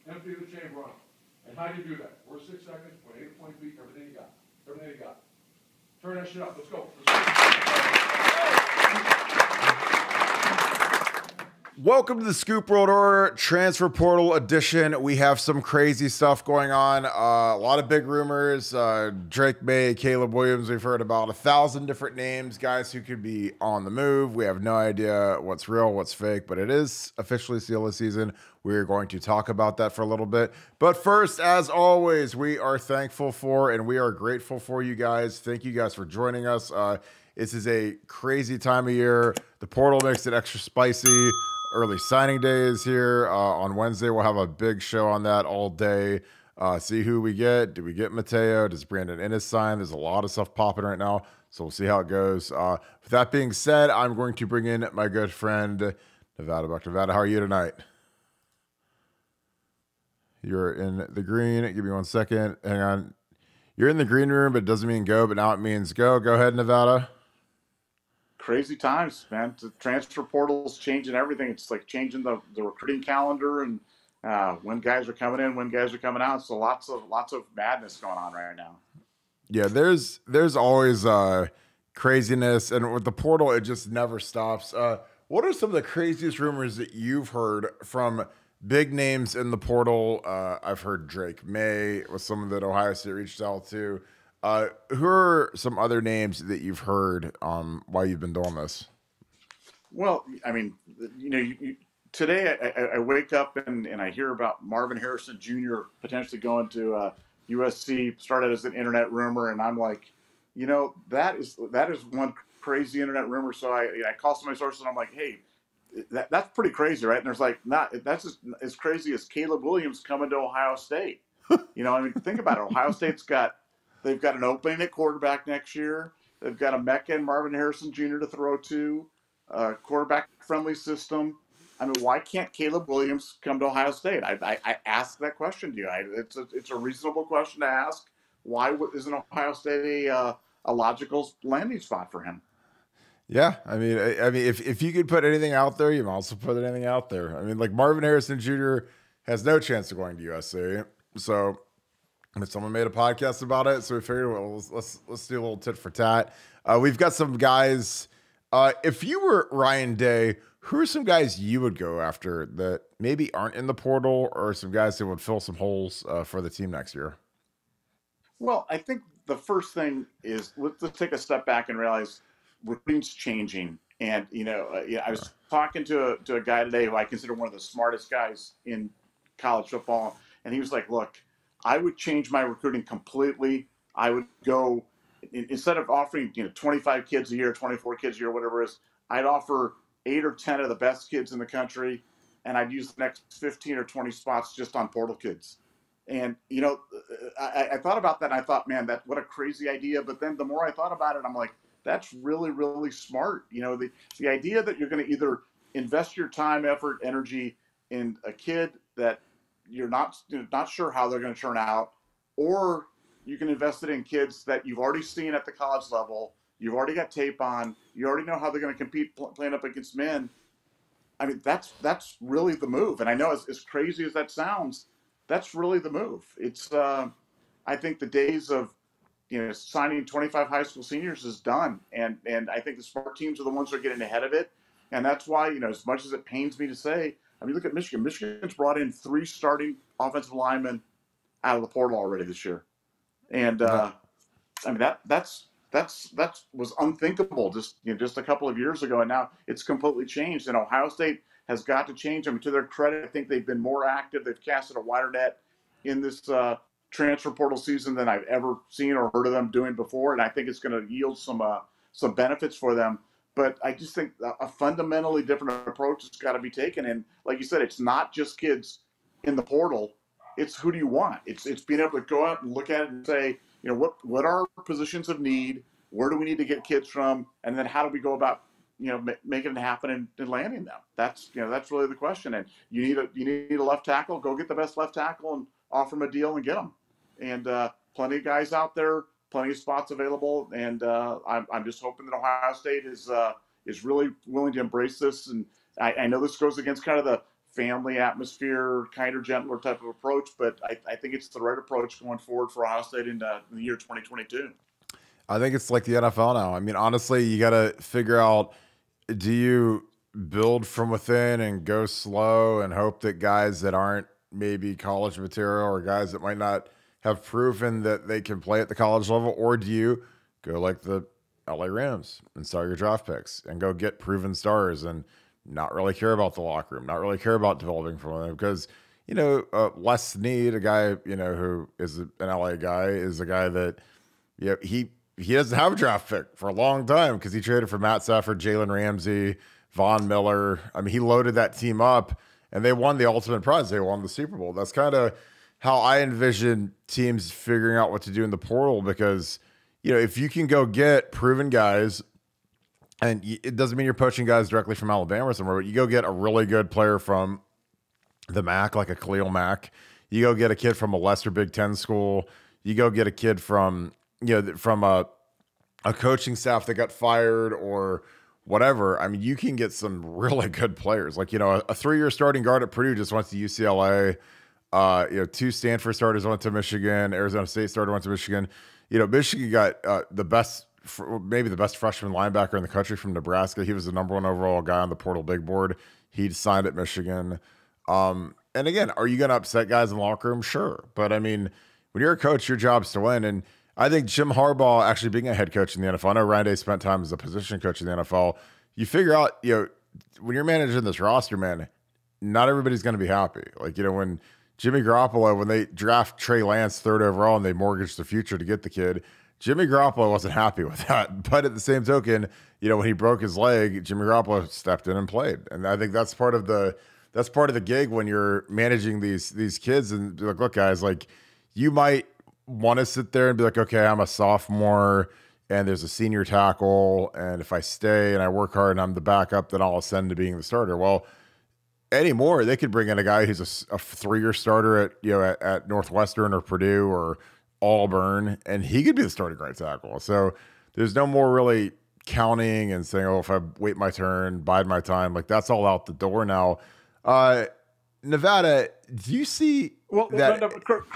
empty the chamber on them. And how do you do that? We're 6 seconds, 8 point feet, everything you got. Everything you got. Turn that shit up. Let's go. Welcome to the Scoop World Order Transfer Portal Edition. We have some crazy stuff going on. A lot of big rumors. Drake May, Caleb Williams. We've heard about 1,000 different names, guys who could be on the move. We have no idea what's real, what's fake, but it is officially CLA season. We're going to talk about that for a little bit. But first, as always, we are thankful for and we are grateful for you guys. Thank you guys for joining us. This is a crazy time of year. The portal makes it extra spicy. Early signing day is here. On Wednesday, we'll have a big show on that all day. See who we get. Do we get Mateo? Does Brandon Ennis sign? There's a lot of stuff popping right now, so we'll see how it goes. With that being said, I'm going to bring in my good friend, Nevadabuck. Nevada, how are you tonight? You're in the green. Give me 1 second. Hang on. You're in the green room, but it doesn't mean go, but now it means go. Go ahead, Nevada. Crazy times, man. The transfer portal's changing everything. It's like changing the recruiting calendar and when guys are coming in, when guys are coming out. So lots of madness going on right now. Yeah, there's always craziness, and with the portal, it just never stops. What are some of the craziest rumors that you've heard from big names in the portal? I've heard Drake May was someone that Ohio State reached out to. Who are some other names that you've heard while you've been doing this? Well, I mean, today I wake up and I hear about Marvin Harrison Jr. potentially going to USC. Started as an internet rumor, and I'm like, that is one crazy internet rumor. So I call some of my sources and I'm like, hey, that's pretty crazy, right? And there's like, that's just as crazy as Caleb Williams coming to Ohio State. I mean, think about it. Ohio State's they've got an opening at quarterback next year. They've got a Mecca and Marvin Harrison Jr. to throw to, quarterback-friendly system. I mean, why can't Caleb Williams come to Ohio State? I ask that question to you. It's a reasonable question to ask. Why isn't Ohio State a logical landing spot for him? Yeah, I mean, if you could put anything out there, you might also put anything out there. I mean, like Marvin Harrison Jr. has no chance of going to USC, so. And someone made a podcast about it, so we figured, well, let's do a little tit for tat. We've got some guys. If you were Ryan Day, who are some guys you would go after that maybe aren't in the portal, or some guys that would fill some holes for the team next year? Well, I think the first thing is let's take a step back and realize recruiting's changing. And I was talking to a guy today who I consider one of the smartest guys in college football, and he was like, "Look, I would change my recruiting completely. I would go, instead of offering 25 kids a year, 24 kids a year, whatever it is, I'd offer 8 or 10 of the best kids in the country, and I'd use the next 15 or 20 spots just on portal kids." And I thought about that, and I thought, man, what a crazy idea. But then the more I thought about it, I'm like, that's really, really smart. The idea that you're going to either invest your time, effort, energy in a kid that you're not sure how they're going to turn out, or you can invest it in kids that you've already seen at the college level, you've already got tape on, you already know how they're going to compete playing up against men. I mean, that's really the move. And I know as crazy as that sounds, that's really the move. It's I think the days of signing 25 high school seniors is done, and I think the smart teams are the ones that are getting ahead of it, and that's why as much as it pains me to say. I mean, look at Michigan. Michigan's brought in 3 starting offensive linemen out of the portal already this year, and I mean that was unthinkable just a couple of years ago, and now it's completely changed. And Ohio State has got to change. I mean, to their credit, I think they've been more active. They've casted a wider net in this transfer portal season than I've ever seen or heard of them doing before, and I think it's going to yield some benefits for them. But I just think a fundamentally different approach has got to be taken. And like you said, it's not just kids in the portal. It's who do you want? It's being able to go out and look at it and say, what are positions of need? Where do we need to get kids from? And then how do we go about, making it happen and landing them? That's really the question. And you need a left tackle. Go get the best left tackle and offer them a deal and get them. And plenty of guys out there. Plenty of spots available, and I'm just hoping that Ohio State is really willing to embrace this. And I know this goes against kind of the family atmosphere, kinder, gentler type of approach. But I think it's the right approach going forward for Ohio State in the year 2022. I think it's like the NFL now. I mean, honestly, you got to figure out, do you build from within and go slow and hope that guys that aren't maybe college material or guys that might not have proven that they can play at the college level, or do you go like the LA Rams and sell your draft picks and go get proven stars and not really care about the locker room, not really care about developing from them? Because, Les Snead, a guy, who is an LA guy, is a guy that, he doesn't have a draft pick for a long time because he traded for Matt Stafford, Jalen Ramsey, Von Miller. I mean, he loaded that team up and they won the ultimate prize. They won the Super Bowl. That's kind of how I envision teams figuring out what to do in the portal, because, if you can go get proven guys, and it doesn't mean you're poaching guys directly from Alabama or somewhere, but you go get a really good player from the MAC, like a Khalil Mack. You go get a kid from a lesser Big Ten school. You go get a kid from, from a coaching staff that got fired or whatever. I mean, you can get some really good players. Like, a 3-year starting guard at Purdue just went to UCLA. 2 Stanford starters went to Michigan. Arizona State starter went to Michigan. Michigan got maybe the best freshman linebacker in the country from Nebraska. He was the #1 overall guy on the portal big board. He'd signed at Michigan. And again, are you going to upset guys in the locker room? Sure. But I mean, when you're a coach, your job's to win. And I think Jim Harbaugh actually being a head coach in the NFL, I know Ryan Day spent time as a position coach in the NFL. You figure out, when you're managing this roster, man, not everybody's going to be happy. Like, when Jimmy Garoppolo, when they draft Trey Lance 3rd overall and they mortgage the future to get the kid, Jimmy Garoppolo wasn't happy with that. But at the same token, when he broke his leg, Jimmy Garoppolo stepped in and played. And I think that's part of the gig when you're managing these kids and be like, look, guys, like, you might want to sit there and be like, okay, I'm a sophomore and there's a senior tackle, and if I stay and I work hard and I'm the backup, then I'll ascend to being the starter. Well, anymore, they could bring in a guy who's a 3-year starter at Northwestern or Purdue or Auburn, and he could be the starting right tackle. So there's no more really counting and saying, oh, if I wait my turn, bide my time, like that's all out the door now. Nevada, do you see that? No, Kirk,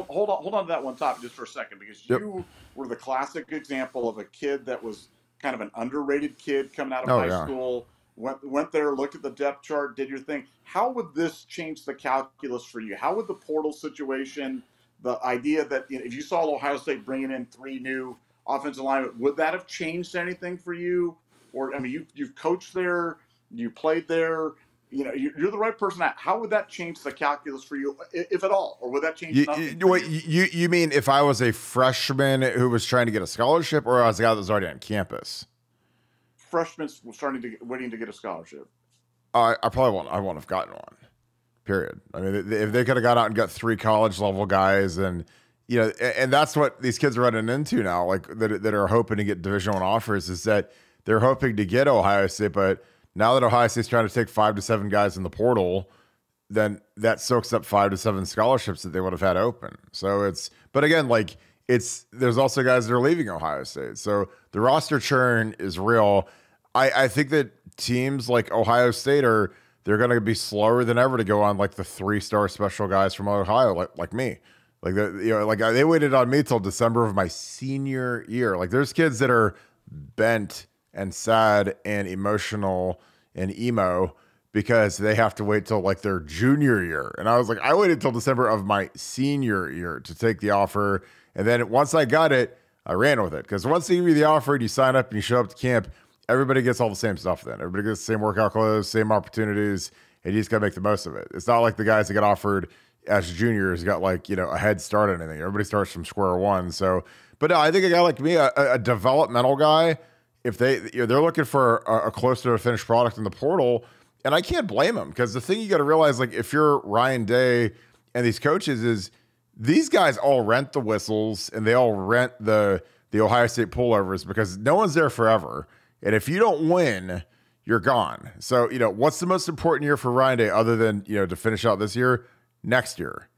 hold on to that one topic just for a second, because you were the classic example of a kid that was kind of an underrated kid coming out of high school. Went there, looked at the depth chart, did your thing. How would this change the calculus for you? How would the portal situation, the idea that if you saw Ohio State bringing in 3 new offensive linemen, would that have changed anything for you? Or, I mean, you've coached there, you played there, you're the right person. How would that change the calculus for you, if at all? Or would that change nothing? You mean if I was a freshman who was trying to get a scholarship, or I was a guy that was already on campus? Freshmen waiting to get a scholarship. I won't have gotten one. Period. I mean, if they could have got out and got 3 college level guys, and and that's what these kids are running into now, like that are hoping to get Division I offers, is that they're hoping to get Ohio State, but now that Ohio State's trying to take 5 to 7 guys in the portal, then that soaks up 5 to 7 scholarships that they would have had open. So but again, like there's also guys that are leaving Ohio State. So the roster churn is real. I think that teams like Ohio State they're going to be slower than ever to go on like the 3-star special guys from Ohio, like me. Like they waited on me till December of my senior year. Like there's kids that are bent and sad and emotional and emo because they have to wait till like their junior year. And I was like, I waited till December of my senior year to take the offer. And then once I got it, I ran with it. Because once they give you the offer and you sign up and you show up to camp, everybody gets all the same stuff then. Everybody gets the same workout clothes, same opportunities, and you just got to make the most of it. It's not like the guys that get offered as juniors got like, a head start on anything. Everybody starts from square one. So, but no, I think a guy like me, a developmental guy, if they're looking for a closer to finished product in the portal, and I can't blame them, because the thing you got to realize, like if you're Ryan Day and these coaches, is these guys all rent the whistles and they all rent the Ohio State pullovers, because no one's there forever. And if you don't win, you're gone. So, what's the most important year for Ryan Day other than, to finish out this year? Next year.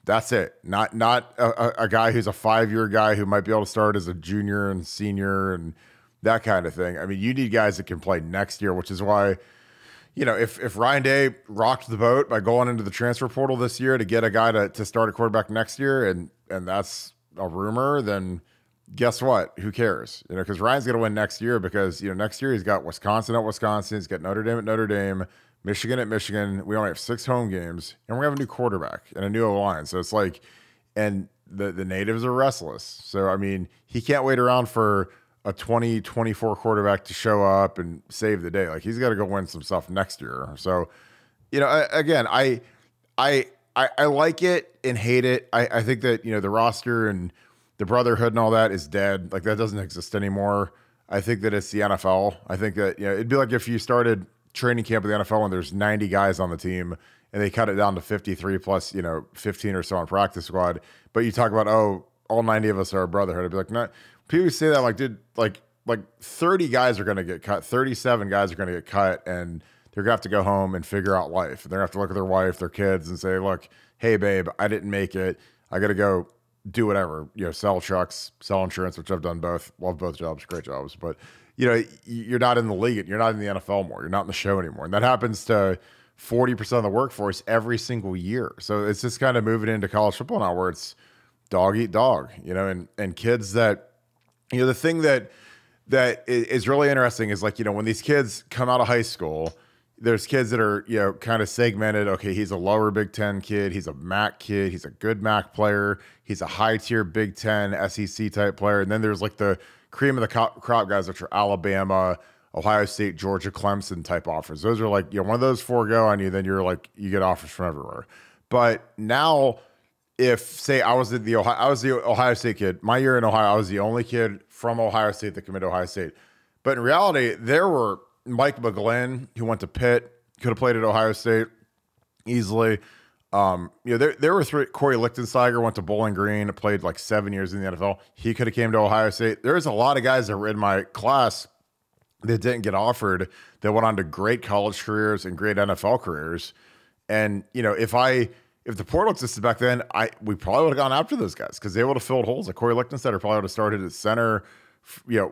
That's it. Not a guy who's a 5-year guy who might be able to start as a junior and senior and that kind of thing. I mean, you need guys that can play next year, which is why, if Ryan Day rocked the boat by going into the transfer portal this year to get a guy to start a quarterback next year, and that's a rumor, then guess what? Who cares? Because Ryan's going to win next year because, next year he's got Wisconsin at Wisconsin. He's got Notre Dame at Notre Dame, Michigan at Michigan. We only have 6 home games, and we have a new quarterback and a new O-line. So it's like, and the natives are restless. So, I mean, he can't wait around for a 2024 quarterback to show up and save the day. Like, he's got to go win some stuff next year. So, again, I like it and hate it. I think that, the roster and the brotherhood and all that is dead. Like, that doesn't exist anymore. I think that it's the NFL. I think that, it'd be like if you started training camp at the NFL and there's 90 guys on the team and they cut it down to 53 plus, 15 or so on practice squad. But you talk about, all 90 of us are a brotherhood. I'd be like, no. People say that like 30 guys are going to get cut, 37 guys are going to get cut, and they're going to have to go home and figure out life. They're going to have to look at their wife, their kids, and say, look, hey, babe, I didn't make it. I got to go do whatever, sell trucks, sell insurance, which I've done both. Love both jobs, great jobs. But, you're not in the league. You're not in the NFL more. You're not in the show anymore. And that happens to 40% of the workforce every single year. So it's just kind of moving into college football now where it's dog eat dog, and kids that, the thing that is really interesting is like, when these kids come out of high school, there's kids that are, kind of segmented. Okay, he's a lower Big Ten kid. He's a MAC kid. He's a good MAC player. He's a high tier Big Ten SEC type player. And then there's like the cream of the crop guys, which are Alabama, Ohio State, Georgia, Clemson type offers. Those are like, one of those 4 go on you, then you're like, you get offers from everywhere. But now, if say I was the Ohio State kid, my year in Ohio, I was the only kid from Ohio State that committed to Ohio State. But in reality, there were Mike McGlynn, who went to Pitt, could have played at Ohio State easily. There were 3. Corey Lichtensteiger went to Bowling Green, played like 7 years in the NFL. He could have came to Ohio State. There's a lot of guys that were in my class that didn't get offered that went on to great college careers and great NFL careers. And, if the portal existed back then, we probably would have gone after those guys because they would have filled holes. Like Corey Lichtensteiger probably would have started at center,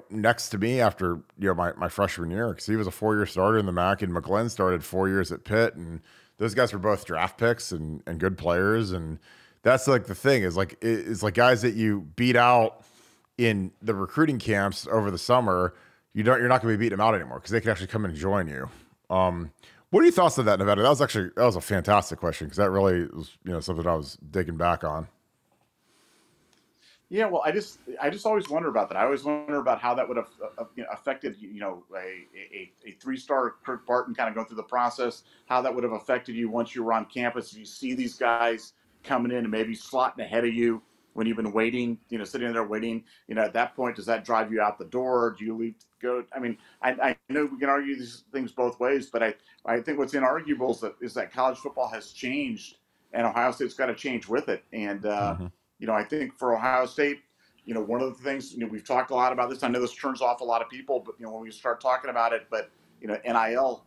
next to me after my freshman year because he was a 4-year starter in the MAC, and McGlynn started 4 years at Pitt, and those guys were both draft picks and good players. And that's like the thing is like it's like guys that you beat out in the recruiting camps over the summer. You're not going to be beating them out anymore because they can actually come and join you. What are your thoughts on that, Nevada? That was a fantastic question because that really was something I was digging back on. Yeah, well, I just always wonder about that. I always wonder about how that would have affected a 3-star Kirk Barton kind of going through the process. How that would have affected you once you were on campus. If you see these guys coming in and maybe slotting ahead of you when you've been waiting, sitting there waiting. At that point, does that drive you out the door? Do you leave? Go? I mean, I know we can argue these things both ways, but I think what's inarguable is that college football has changed, and Ohio State's got to change with it. And I think for Ohio State, one of the things we've talked a lot about this. I know this turns off a lot of people, but when we start talking about it, but NIL,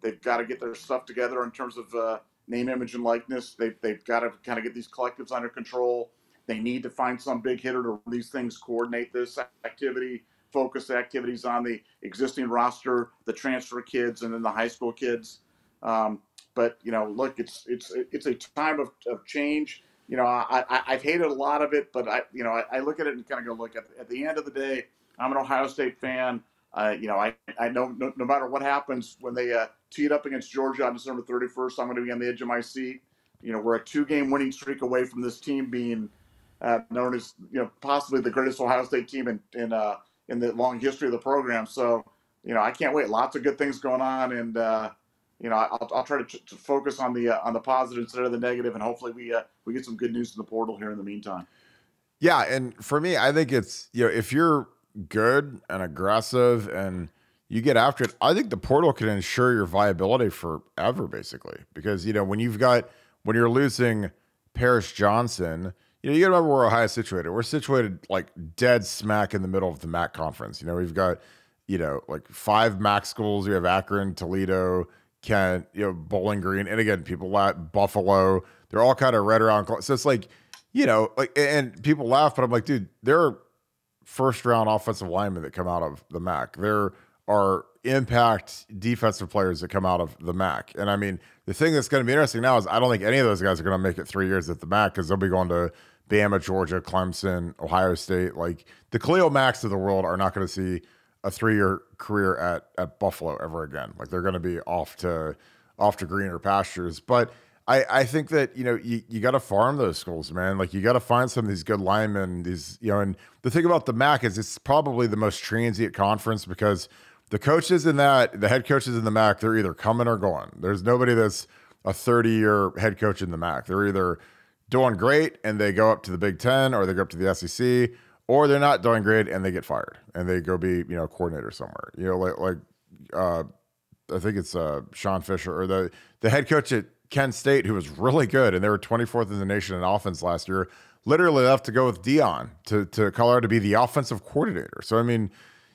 they've got to get their stuff together in terms of name, image, and likeness. They've got to kind of get these collectives under control. They need to find some big hitter to run these things, coordinate this activity, focus the activities on the existing roster, the transfer kids, and then the high school kids. But look, it's a time of change. I've hated a lot of it, but I look at it and kind of go, look, at the end of the day, I'm an Ohio State fan. I know no matter what happens when they tee it up against Georgia on December 31st, I'm going to be on the edge of my seat. We're a 2-game winning streak away from this team being known as possibly the greatest Ohio State team in the long history of the program. So I can't wait. Lots of good things going on, and I'll try to focus on the positive instead of the negative, and hopefully we get some good news in the portal here in the meantime. Yeah, and for me, I think it's if you're good and aggressive and you get after it, I think the portal can ensure your viability forever, basically. Because when you're losing Paris Johnson, you gotta remember where Ohio's situated. We're situated like dead smack in the middle of the MAC conference. We've got like 5 MAC schools. We have Akron, Toledo, Kent, Bowling Green, and again, people like Buffalo. They're all kind of right around. So it's like and people laugh, but I'm like, dude, there are first-round offensive linemen that come out of the MAC. There are impact defensive players that come out of the MAC. And I mean, the thing that's going to be interesting now is I don't think any of those guys are going to make it 3 years at the MAC because they'll be going to Bama, Georgia, Clemson, Ohio State. Like the Khalil Macks of the world are not going to see a 3-year career at Buffalo ever again. Like they're going to be off to greener pastures. But I think that, you got to farm those schools, man. Like you got to find some of these good linemen, and the thing about the MAC is it's probably the most transient conference because the head coaches in the MAC, they're either coming or going. There's nobody that's a 30-year head coach in the MAC. They're either doing great and they go up to the Big Ten or they go up to the SEC, or they're not doing great and they get fired and they go be, a coordinator somewhere. I think it's Sean Fisher or the head coach at Kent State, who was really good, and they were 24th in the nation in offense last year, literally left to go with Dion to Colorado to be the offensive coordinator. So, I mean,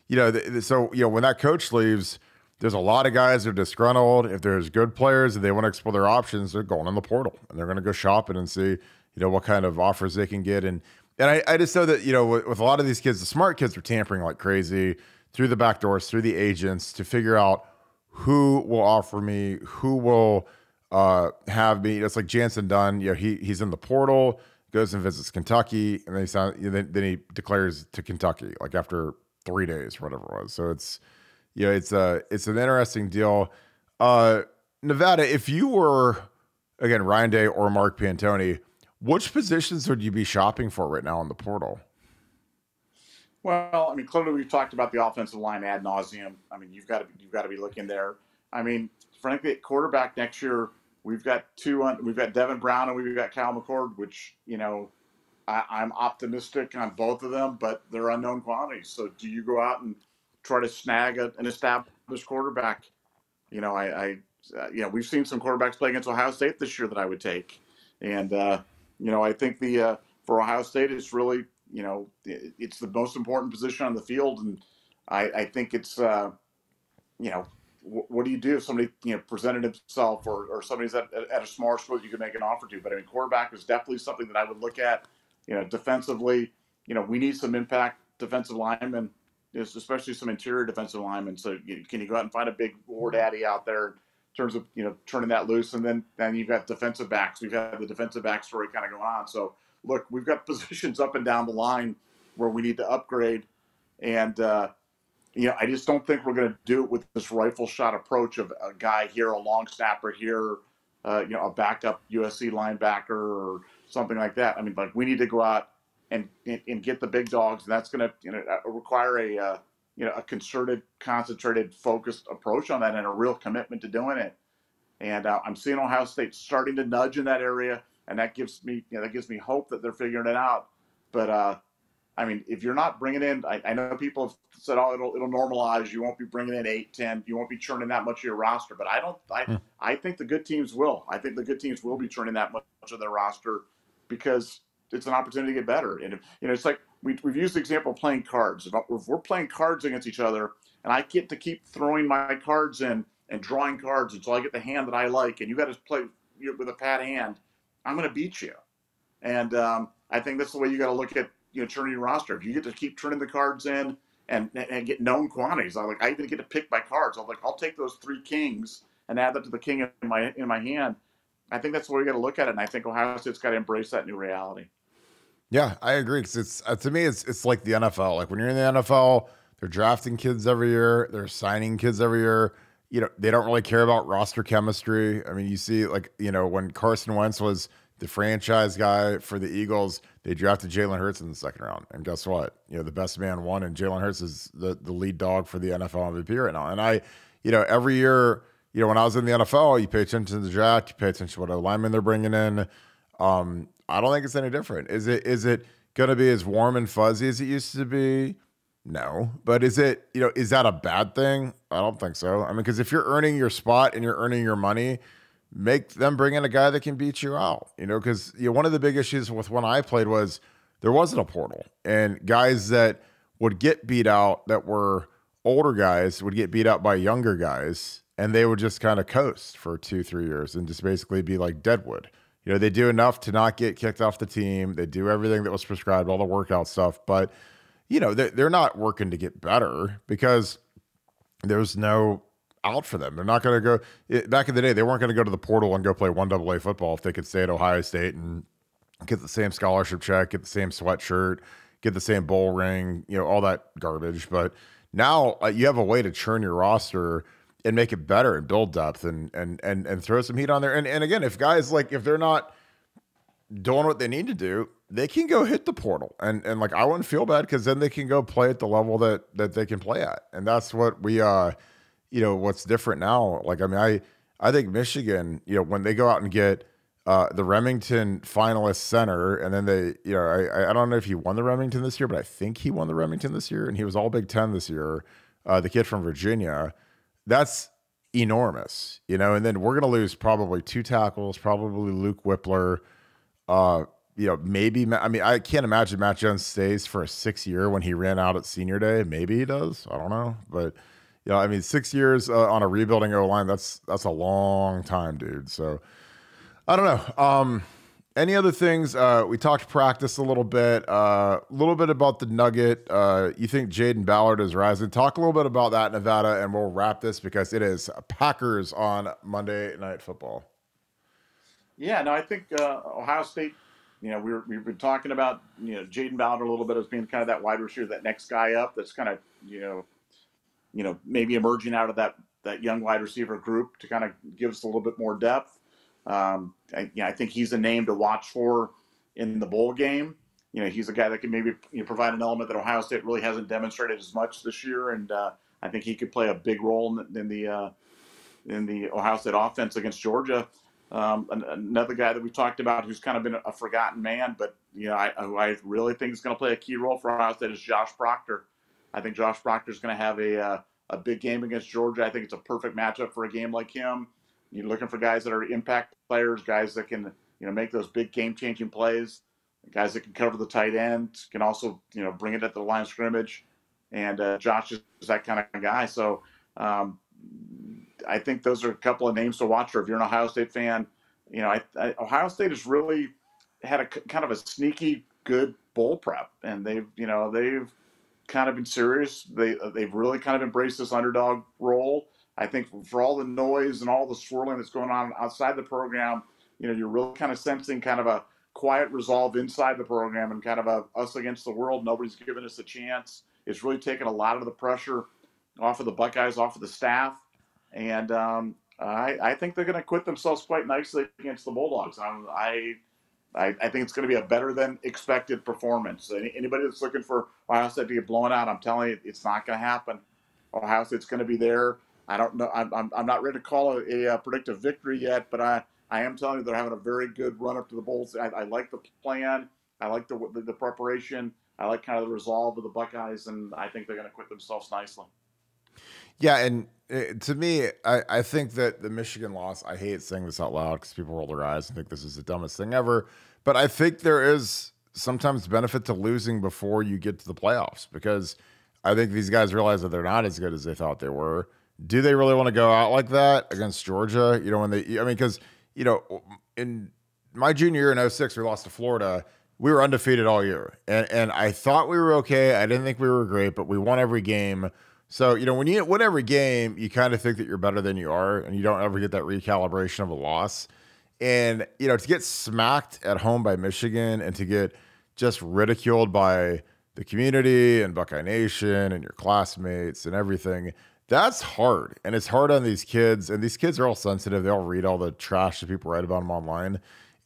when that coach leaves, there's a lot of guys that are disgruntled. If there's good players and they want to explore their options, they're going in the portal and they're going to go shopping and see, what kind of offers they can get. And I just know that, with a lot of these kids, the smart kids are tampering like crazy through the back doors, through the agents to figure out who will offer me, who will have me. It's like Jansen Dunn, he's in the portal, goes and visits Kentucky, and then he declares to Kentucky like after 3 days, whatever it was. So it's an interesting deal. Nevada, if you were again Ryan Day or Mark Pantoni, which positions would you be shopping for right now in the portal? Well, I mean, clearly we've talked about the offensive line ad nauseum. I mean, you've got to be looking there. I mean, frankly, at quarterback next year, we've got we've got Devin Brown and we've got Kyle McCord, which, I'm optimistic on both of them, but they're unknown quantities. So do you go out and try to snag an established quarterback? We've seen some quarterbacks play against Ohio State this year that I would take. And, I think for Ohio State, it's really, it's the most important position on the field. And I think it's, what do you do if somebody, presented himself or somebody's at a smaller school that you could make an offer to? But I mean, quarterback is definitely something that I would look at, defensively. We need some impact defensive linemen, especially some interior defensive linemen. So can you go out and find a big war daddy out there in terms of, turning that loose? And then you've got defensive backs. We've had the defensive back story kind of going on. So look, we've got positions up and down the line where we need to upgrade. And, I just don't think we're going to do it with this rifle shot approach of a guy here, a long snapper here, a backup USC linebacker or something like that. I mean, like we need to go out and get the big dogs. And that's going to require a concerted, concentrated, focused approach on that and a real commitment to doing it. And I'm seeing Ohio State starting to nudge in that area, and that gives me hope that they're figuring it out. But I mean, if you're not bringing in, I know people have said, oh, it'll normalize. You won't be bringing in 8, 10. You won't be churning that much of your roster. But I think the good teams will. I think the good teams will be churning that much of their roster because it's an opportunity to get better. And it's like we've used the example of playing cards. If we're playing cards against each other, and I get to keep throwing my cards in and drawing cards until I get the hand that I like, and you got to play with a pad hand, I'm going to beat you. And I think that's the way you got to look at churning your roster. If you get to keep turning the cards in and get known quantities, I even get to pick my cards. I'll take those 3 kings and add that to the king in my hand. I think that's the way we got to look at it, and I think Ohio State's got to embrace that new reality. Yeah, I agree. Because it's to me, it's like the NFL. Like when you're in the NFL, they're drafting kids every year, they're signing kids every year. They don't really care about roster chemistry. I mean, you see, when Carson Wentz was the franchise guy for the Eagles, they drafted Jalen Hurts in the second round. And guess what? The best man won, and Jalen Hurts is the lead dog for the NFL MVP right now. And every year, when I was in the NFL, you pay attention to the draft, you pay attention to what linemen they're bringing in. I don't think it's any different. Is it going to be as warm and fuzzy as it used to be? No. But is it, is that a bad thing? I don't think so. I mean, because if you're earning your spot and you're earning your money, make them bring in a guy that can beat you out, because one of the big issues with when I played was there wasn't a portal, and guys that would get beat out that were older guys would get beat out by younger guys, and they would just kind of coast for 2-3 years and just basically be like Deadwood. They do enough to not get kicked off the team. They do everything that was prescribed, all the workout stuff, but they're not working to get better because There's no out for them. They're not going to go. Back in the day, they weren't going to go to the portal and go play 1AA football if they could stay at Ohio State and get the same scholarship check, get the same sweatshirt, get the same bowl ring, all that garbage. But now you have a way to churn your roster and make it better and build depth and throw some heat on there. And again, if guys if they're not doing what they need to do, they can go hit the portal. And I wouldn't feel bad because then they can go play at the level that they can play at. And that's what we what's different now. I think Michigan, when they go out and get the Remington finalist center, and then I don't know if he won the Remington this year, but I think he won the Remington this year, and he was all Big Ten this year. The kid from Virginia, that's enormous, and then we're going to lose probably 2 tackles, probably Luke Whippler. Maybe, I can't imagine Matt Jones stays for a 6th year when he ran out at senior day. Maybe he does. I don't know. But, 6 years on a rebuilding O-line, that's a long time, dude. So, I don't know. Any other things? We talked practice a little bit about the Nugget. You think Jaden Ballard is rising? Talk a little bit about that, Nevada, and we'll wrap this because it is Packers on Monday Night Football. Yeah, no, I think Ohio State, we've been talking about, Jaden Ballard a little bit as being kind of that wide receiver, that next guy up that's kind of, maybe emerging out of that young wide receiver group to kind of give us a little bit more depth. I think he's a name to watch for in the bowl game. He's a guy that can maybe provide an element that Ohio State really hasn't demonstrated as much this year, and I think he could play a big role in the Ohio State offense against Georgia. Another guy that we've talked about who's kind of been a forgotten man, but I really think is going to play a key role for Ohio State is Josh Proctor. I think Josh Proctor is going to have a big game against Georgia. I think it's a perfect matchup for a game like him. You're looking for guys that are impact players, guys that can make those big game-changing plays, guys that can cover the tight end, can also bring it at the line of scrimmage, and Josh is that kind of guy. So. I think those are a couple of names to watch for if you're an Ohio State fan. Ohio State has really had a kind of a sneaky good bowl prep, and they've kind of been serious. They've really kind of embraced this underdog role. I think for all the noise and all the swirling that's going on outside the program, you're really kind of sensing kind of a quiet resolve inside the program and kind of a us against the world. Nobody's giving us a chance. It's really taken a lot of the pressure off of the Buckeyes, off of the staff. And I think they're going to acquit themselves quite nicely against the Bulldogs. I think it's going to be a better than expected performance. Anybody that's looking for Ohio State to get blown out, I'm telling you, it's not going to happen. Ohio State's going to be there. I don't know. I'm not ready to call a predictive victory yet, but I am telling you they're having a very good run up to the Bulls. I like the plan. I like the preparation. I like kind of the resolve of the Buckeyes, and I think they're going to acquit themselves nicely. Yeah, and to me, I think that the Michigan loss, I hate saying this out loud because people roll their eyes and think this is the dumbest thing ever, but I think there is sometimes benefit to losing before you get to the playoffs because I think these guys realize that they're not as good as they thought they were. Do they really want to go out like that against Georgia? Because, in my junior year in 2006, we lost to Florida. We were undefeated all year, and I thought we were okay. I didn't think we were great, but we won every game. So, when you win every game, you kind of think that you're better than you are, and you don't ever get that recalibration of a loss. And, to get smacked at home by Michigan and to get just ridiculed by the community and Buckeye Nation and your classmates and everything, that's hard. And it's hard on these kids. And these kids are all sensitive. They all read all the trash that people write about them online.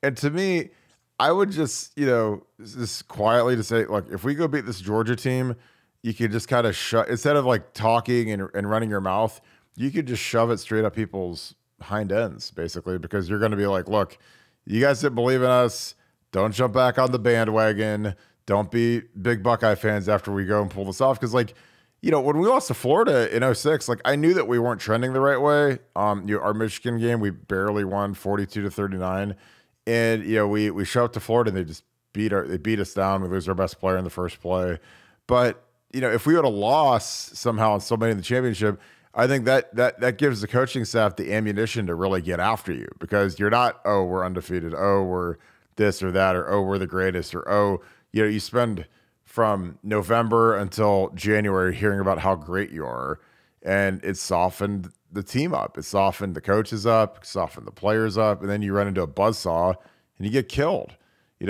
And to me, I would just, just quietly to say, look, if we go beat this Georgia team, you could just kind of instead of talking and running your mouth, you could just shove it straight up people's hind ends, basically, because you're going to be like, look, you guys didn't believe in us. Don't jump back on the bandwagon. Don't be big Buckeye fans after we go and pull this off. Because, when we lost to Florida in 2006, I knew that we weren't trending the right way. Our Michigan game, we barely won 42-39. And, we show up to Florida and they just beat us down. We lose our best player in the first play. But, if we would have lost somehow and still made the championship, I think that gives the coaching staff the ammunition to really get after you because you're not, oh, we're undefeated. Oh, we're this or that, or, oh, we're the greatest, or, oh, you spend from November until January hearing about how great you are. and it softened the team up. It softened the coaches up, it softened the players up, and then you run into a buzzsaw and you get killed.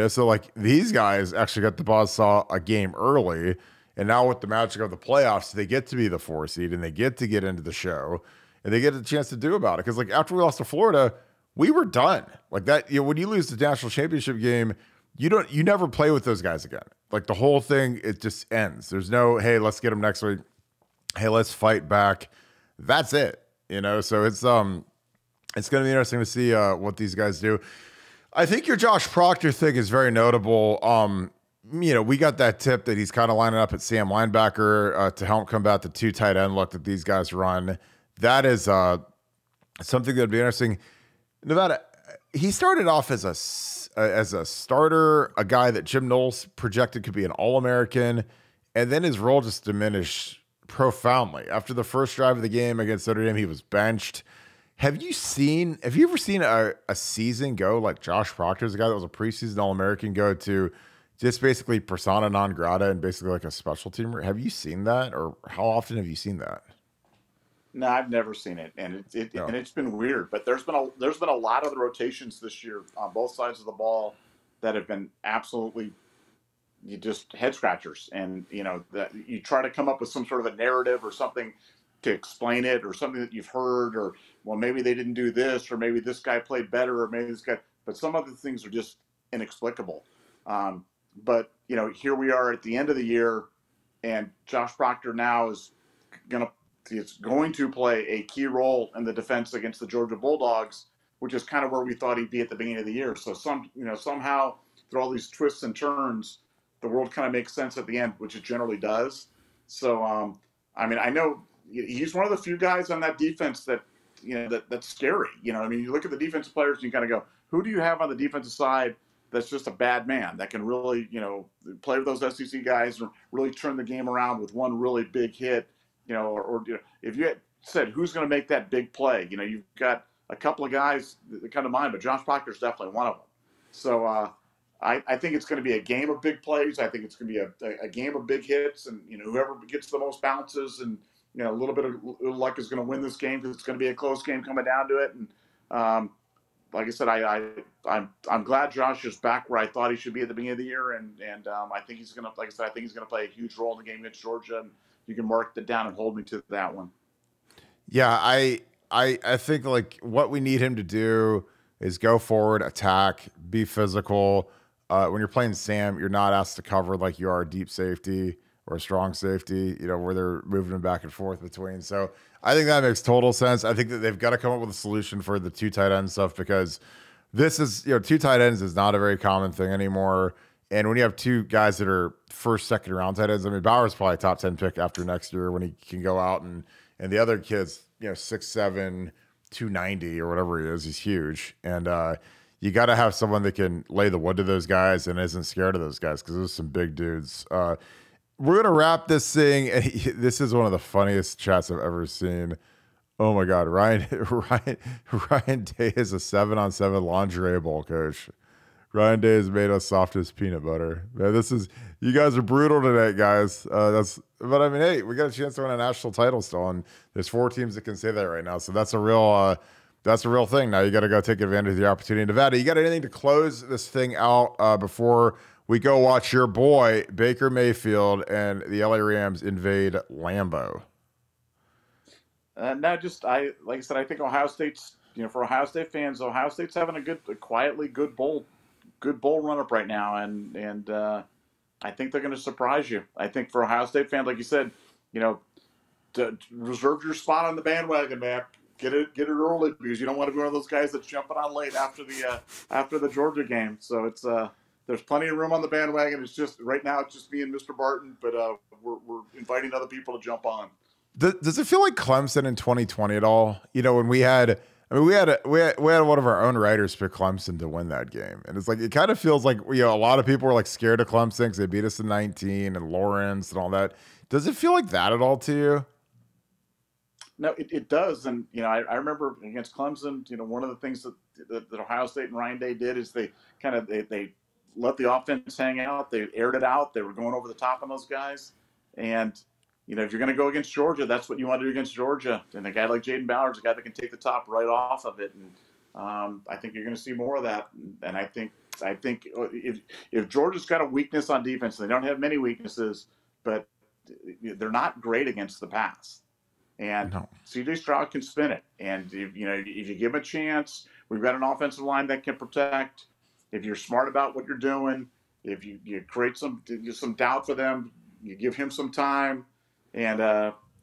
So like these guys actually got the buzzsaw a game early, and now with the magic of the playoffs, they get to be the 4 seed and they get to get into the show, and they get a chance to do about it. Because like after we lost to Florida, we were done. Like that, when you lose the national championship game, you never play with those guys again. Like the whole thing, it just ends. There's no, hey, let's get them next week. Hey, let's fight back. That's it. So it's going to be interesting to see what these guys do. I think your Josh Proctor thing is very notable. We got that tip that he's kind of lining up at Sam linebacker to help combat the 2 tight end look that these guys run. That is something that'd be interesting. Nevada, he started off as a starter, a guy that Jim Knowles projected could be an All-American, and then his role just diminished profoundly. After the first drive of the game against Notre Dame, he was benched. Have you ever seen a season go like Josh Proctor's, a guy that was a preseason All-American, go to just basically persona non grata and basically like a special teamer? Have you seen that, or how often have you seen that? No, I've never seen it, and it's been weird. But there's been a lot of the rotations this year on both sides of the ball that have been absolutely just head scratchers. And that you try to come up with some sort of a narrative or something to explain it, or something that you've heard, or well, maybe they didn't do this, or maybe this guy played better, or maybe this guy. But some of the things are just inexplicable. But here we are at the end of the year, and Josh Proctor now is going to play a key role in the defense against the Georgia Bulldogs, which is kind of where we thought he'd be at the beginning of the year. So somehow through all these twists and turns, the world kind of makes sense at the end, which it generally does. So, I know he's one of the few guys on that defense that, that's scary. You look at the defensive players and you kind of go, who do you have on the defensive side that's just a bad man that can really, play with those SEC guys and really turn the game around with one really big hit, or if you had said who's going to make that big play, you've got a couple of guys that come to mind, but Josh Proctor's definitely one of them. So I think it's going to be a game of big plays. I think it's going to be a game of big hits, and whoever gets the most bounces and a little bit of luck is going to win this game, because it's going to be a close game coming down to it. And like I said, I'm glad Josh is back where I thought he should be at the beginning of the year, and I think he's going to, like I said, I think he's going to play a huge role in the game against Georgia. And you can mark that down and hold me to that one. Yeah, I think like what we need him to do is go forward, attack, be physical. When you're playing Sam, you're not asked to cover like you are a deep safety or a strong safety, where they're moving him back and forth between. So I think that makes total sense. I think that they've got to come up with a solution for the 2 tight end stuff, because this is, 2 tight ends is not a very common thing anymore. And when you have 2 guys that are first, second round tight ends, Bauer's probably a top 10 pick after next year when he can go out, and the other kid's, 6'7", 290 or whatever he is. He's huge. And you got to have someone that can lay the wood to those guys and isn't scared of those guys, because there's some big dudes. We're going to wrap this thing. And this is one of the funniest chats I've ever seen. Oh my God. Ryan Day is a 7-on-7 lingerie bowl coach. Ryan Day has made us soft as peanut butter. Man, you guys are brutal tonight, guys. But hey, we got a chance to win a national title still, and there's 4 teams that can say that right now. So that's a real thing. Now you got to go take advantage of the opportunity. Nevada, you got anything to close this thing out before we go watch your boy Baker Mayfield and the LA Rams invade Lambeau? Like I said, I think Ohio State's, for Ohio State fans, Ohio State's having a quietly good bowl run up right now, and I think they're going to surprise you. I think for Ohio State fans, like you said, to reserve your spot on the bandwagon, man. Get it early, because you don't want to be one of those guys that's jumping on late after the Georgia game. So it's there's plenty of room on the bandwagon. It's just right now it's just me and Mr. Barton, but we're inviting other people to jump on. Does it feel like Clemson in 2020 at all? When we had one of our own writers pick Clemson to win that game, and it's like it kind of feels like a lot of people were like scared of Clemson because they beat us in 19 and Lawrence and all that. Does it feel like that at all to you? No, it does. And, I remember against Clemson, one of the things that Ohio State and Ryan Day did is they let the offense hang out. They aired it out. They were going over the top on those guys. And, if you're going to go against Georgia, that's what you want to do against Georgia. And a guy like Jaden Ballard's a guy that can take the top right off of it. And I think you're going to see more of that. And I think if Georgia's got a weakness on defense, they don't have many weaknesses, but they're not great against the pass. And CJ Stroud can spin it. And if you give him a chance, we've got an offensive line that can protect. If you're smart about what you're doing, if you create some doubt for them, you give him some time and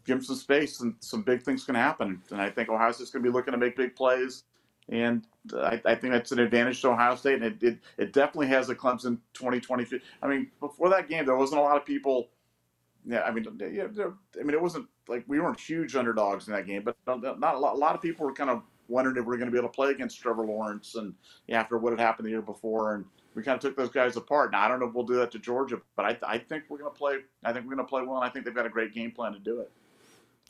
give him some space, and some big things can happen. And I think Ohio State's going to be looking to make big plays. And I think that's an advantage to Ohio State. And it definitely has a Clemson 2020. I mean, before that game, there wasn't a lot of people. Yeah, I mean, it wasn't like we weren't huge underdogs in that game, but not a lot of people were kind of wondering if we were going to be able to play against Trevor Lawrence and after what had happened the year before, and we kind of took those guys apart. Now I don't know if we'll do that to Georgia, but I think we're going to play. I think we're going to play well, and I think they've got a great game plan to do it.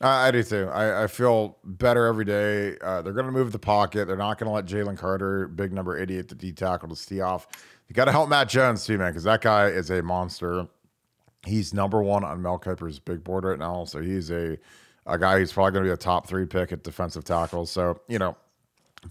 I do too. I feel better every day. They're going to move the pocket. They're not going to let Jalen Carter, big number 88, the D tackle, to tee off. You got to help Matt Jones too, man, because that guy is a monster. He's number one on Mel Kiper's big board right now. So he's a guy who's probably going to be a top 3 pick at defensive tackle. So,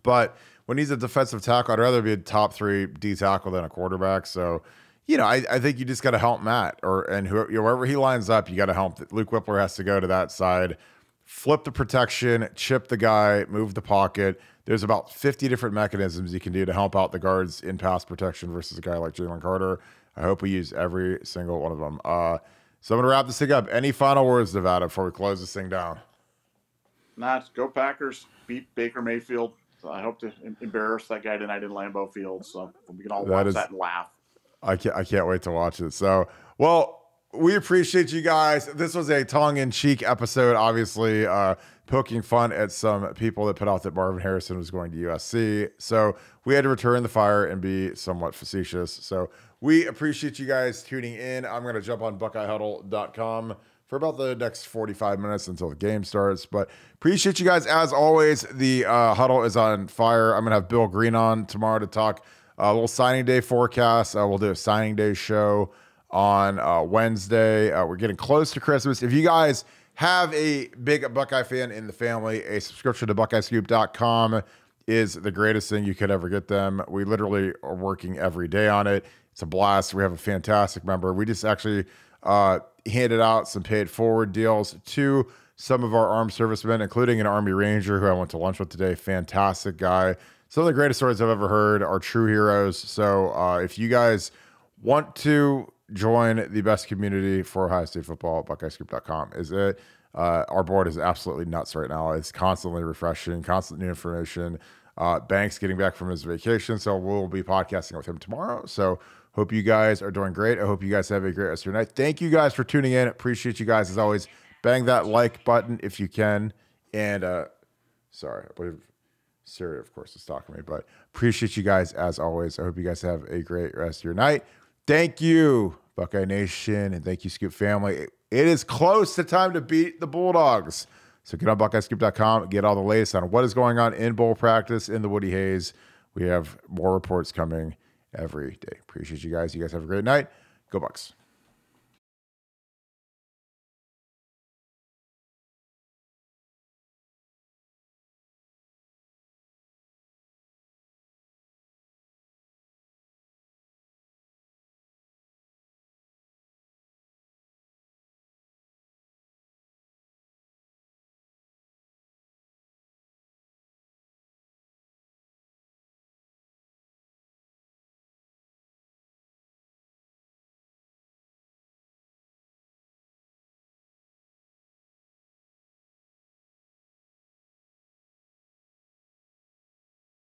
but when he's a defensive tackle, I'd rather be a top 3 D tackle than a quarterback. So, I think you just got to help Matt wherever he lines up, you got to help. Luke Whippler has to go to that side, flip the protection, chip the guy, move the pocket. There's about 50 different mechanisms you can do to help out the guards in pass protection versus a guy like Jalen Carter. I hope we use every single one of them. So I'm going to wrap this thing up. Any final words, Nevada, before we close this thing down? Go Packers. Beat Baker Mayfield. I hope to embarrass that guy tonight in Lambeau Field, so we can all watch that and laugh. I can't wait to watch it. So, well, we appreciate you guys. This was a tongue-in-cheek episode, obviously poking fun at some people that put out that Marvin Harrison was going to USC. So we had to return the fire and be somewhat facetious. So we appreciate you guys tuning in. I'm going to jump on BuckeyeHuddle.com for about the next 45 minutes until the game starts. But appreciate you guys as always. The huddle is on fire. I'm going to have Bill Greene on tomorrow to talk a little signing day forecast. We'll do a signing day show on Wednesday. We're getting close to Christmas. If you guys have a big Buckeye fan in the family, a subscription to BuckeyeScoop.com is the greatest thing you could ever get them. We literally are working every day on it. It's a blast. We have a fantastic member. We just actually handed out some paid forward deals to some of our armed servicemen, including an Army Ranger who I went to lunch with today. Fantastic guy. Some of the greatest stories I've ever heard are true heroes. So if you guys want to join the best community for Ohio State football, BuckeyeScoop.com is it. Our board is absolutely nuts right now. It's constantly refreshing, constant new information. Banks getting back from his vacation, so we'll be podcasting with him tomorrow. So hope you guys are doing great. I hope you guys have a great rest of your night. Thank you guys for tuning in. Appreciate you guys as always. Bang that like button if you can. And sorry, I believe Siri, of course, is stalking me, but appreciate you guys as always. I hope you guys have a great rest of your night. Thank you, Buckeye Nation, and thank you, Scoop family. It is close to time to beat the Bulldogs. So get on BuckeyeScoop.com, get all the latest on what is going on in bowl practice in the Woody Hayes. We have more reports coming every day. Appreciate you guys. You guys have a great night. Go Bucks.